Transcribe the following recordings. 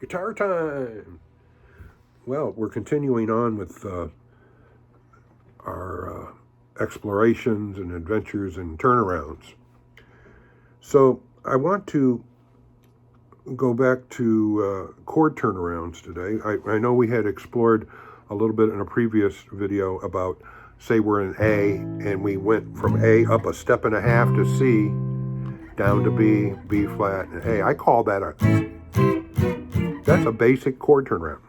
Guitar time! Well, we're continuing on with our explorations and adventures and turnarounds. So I want to go back to chord turnarounds today. I know we had explored a little bit in a previous video about, say we're in A and we went from A up a step and a half to C, down to B, B flat, and A. I call that that's a basic chord turnaround.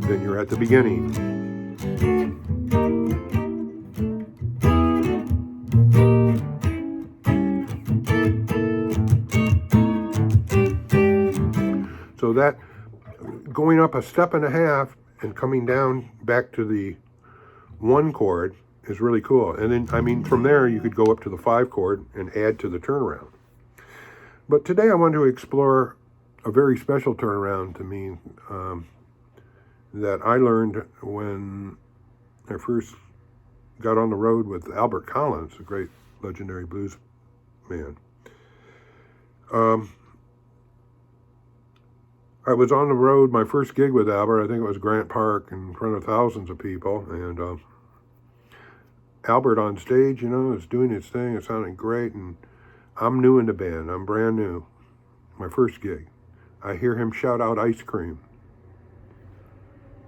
Then you're at the beginning. So that going up a step and a half and coming down back to the 1 chord is really cool. And then, I mean, from there you could go up to the 5 chord and add to the turnaround. But today I want to explore a very special turnaround to me that I learned when I first got on the road with Albert Collins, a great legendary blues man. I was on the road, my first gig with Albert, I think it was Grant Park in front of thousands of people, and Albert on stage, you know, is doing his thing, it sounded great, and I'm new in the band, I'm brand new, my first gig. I hear him shout out ice cream.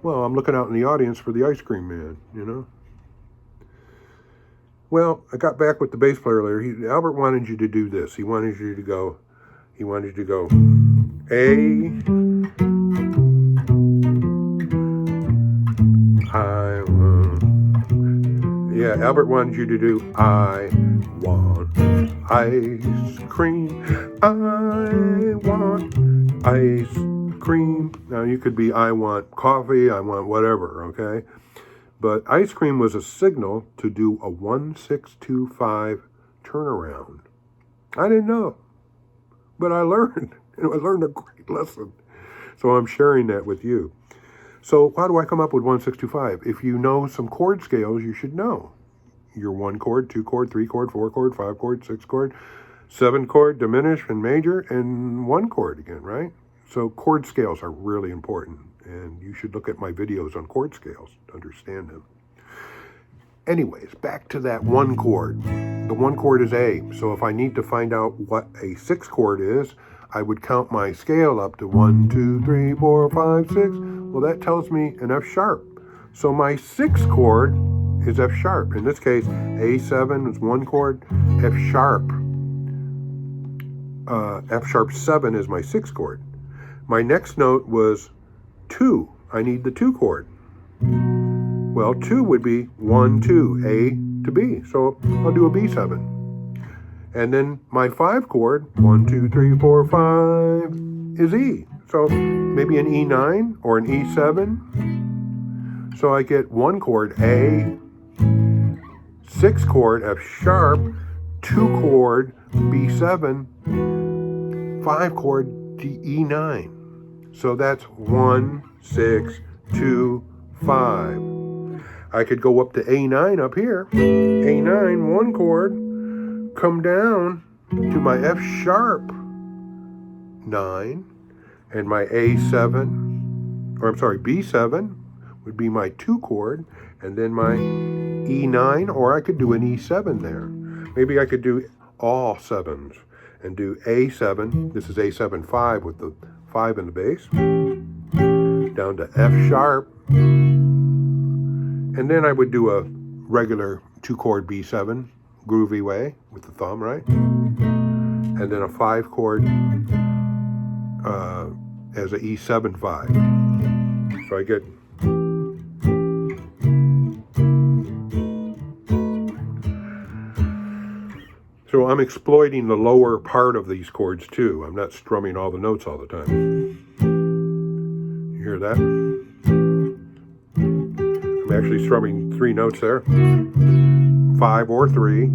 Well, I'm looking out in the audience for the ice cream man, you know. Well, I got back with the bass player later. Albert wanted you to do this. He wanted you to go A, yeah, Albert wanted you to do I want ice cream, I want ice cream. Now you could be I want coffee, I want whatever, okay? But ice cream was a signal to do a 1-6-2-5 turnaround. I didn't know, but I learned, and I learned a great lesson. So I'm sharing that with you. So how do I come up with 1-6-2-5? If you know some chord scales, you should know your 1 chord, 2 chord, 3 chord, 4 chord, 5 chord, 6 chord, 7 chord, diminished and major, and 1 chord again, right? So chord scales are really important, and you should look at my videos on chord scales to understand them. Anyways, back to that 1 chord. The 1 chord is A, so if I need to find out what a 6 chord is, I would count my scale up to 1, 2, 3, 4, 5, 6. Well, that tells me an F sharp. So my 6 chord is F sharp. In this case, A7 is 1 chord, F sharp 7 is my 6 chord. My next note was 2. I need the 2 chord. Well, 2 would be 1, 2, A to B. So I'll do a B7. And then my 5 chord, 1, 2, 3, 4, 5, is E. So maybe an E9 or an E7. So I get 1 chord A, 6 chord F sharp, 2 chord B7, 5 chord D E9. So that's 1, 6, 2, 5. I could go up to A9 up here. A9, 1 chord, come down to my F sharp 9, and my A7, or I'm sorry, B7 would be my 2 chord, and then my E9, or I could do an E7 there. Maybe I could do all 7s and do A7, this is A7 5 with the 5 in the bass, down to F sharp, and then I would do a regular 2 chord B7, groovy way with the thumb, right? And then a 5 chord as a E7 5. So I get so I'm exploiting the lower part of these chords too. I'm not strumming all the notes all the time. You hear that? I'm actually strumming 3 notes there. 5 or 3,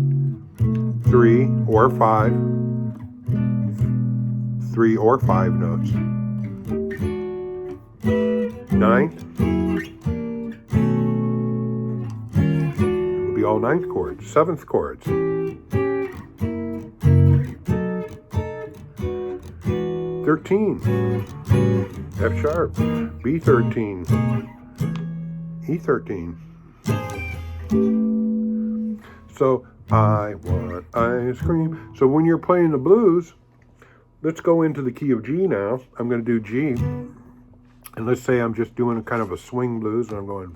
3 or 5, 3 or 5 notes. 9th would be all 9th chords, 7th chords. 13, F sharp, B13, E13. So I want ice cream. So when you're playing the blues, let's go into the key of G now. I'm going to do G. And let's say I'm just doing a kind of a swing blues and I'm going.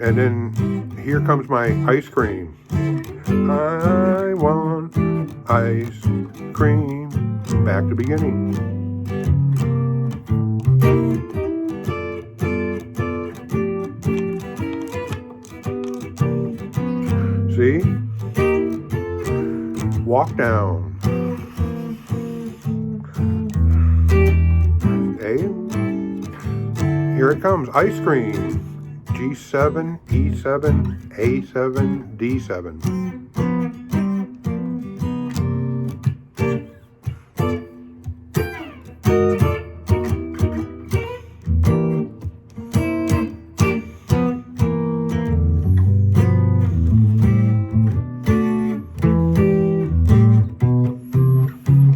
And then here comes my ice cream. I want ice cream. Back to beginning. See? Walk down. A. Here it comes. Ice cream. G7, E7, A7, D7.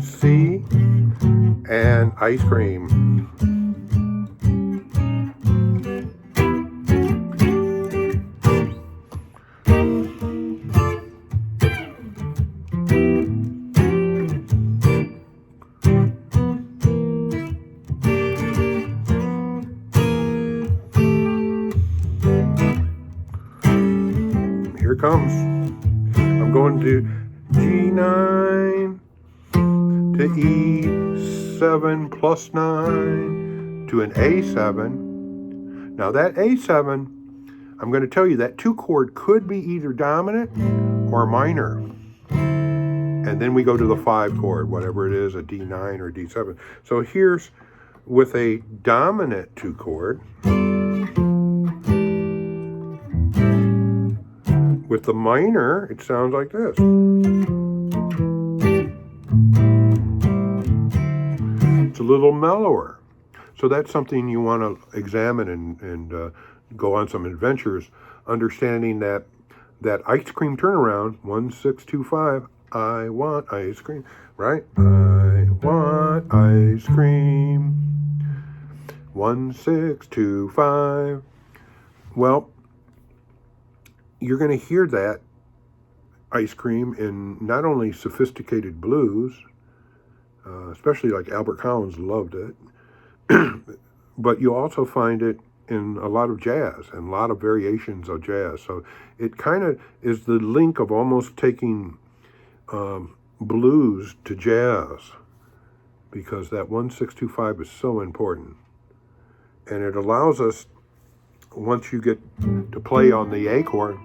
C and ice cream. Here it comes. I'm going to G9 to E7 plus 9 to an A7. Now that A7, I'm going to tell you that 2 chord could be either dominant or minor. And then we go to the 5 chord, whatever it is, a D9 or D7. So here's with a dominant 2 chord. With the minor, it sounds like this. It's a little mellower. So that's something you want to examine and go on some adventures, understanding that ice cream turnaround, 1, 6, 2, 5, I want ice cream, right? I want ice cream, 1, 6, 2, 5. Well, you're going to hear that ice cream in not only sophisticated blues, especially like Albert Collins loved it, but you also find it in a lot of jazz and a lot of variations of jazz. So it kind of is the link of almost taking blues to jazz, because that 1, 6, 2, 5 is so important. And it allows us, once you get to play on the A chord,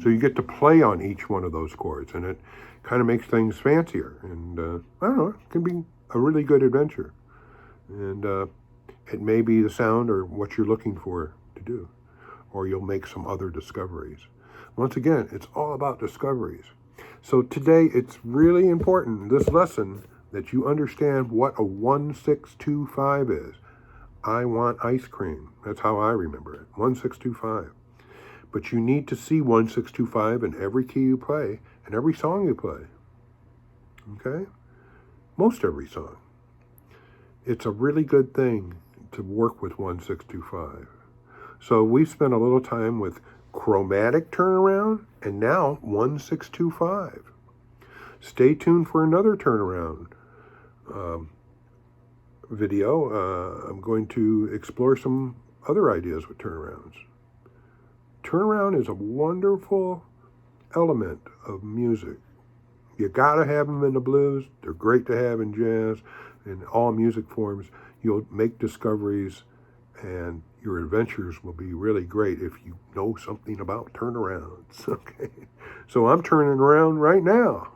so you get to play on each one of those chords, and it kind of makes things fancier. And I don't know, it can be a really good adventure. And it may be the sound or what you're looking for to do, or you'll make some other discoveries. Once again, it's all about discoveries. So today, it's really important, this lesson, that you understand what a 1, 6, 2, 5 is. I want ice cream. That's how I remember it. 1, 6, 2, 5. But you need to see 1, 6, 2, 5 in every key you play and every song you play. Okay? Most every song. It's a really good thing to work with 1, 6, 2, 5. So we've spent a little time with chromatic turnaround, and now 1, 6, 2, 5. Stay tuned for another turnaround video. I'm going to explore some other ideas with turnarounds. Turnaround is a wonderful element of music. You gotta have them in the blues. They're great to have in jazz, in all music forms. You'll make discoveries, and your adventures will be really great if you know something about turnarounds. Okay, so I'm turning around right now.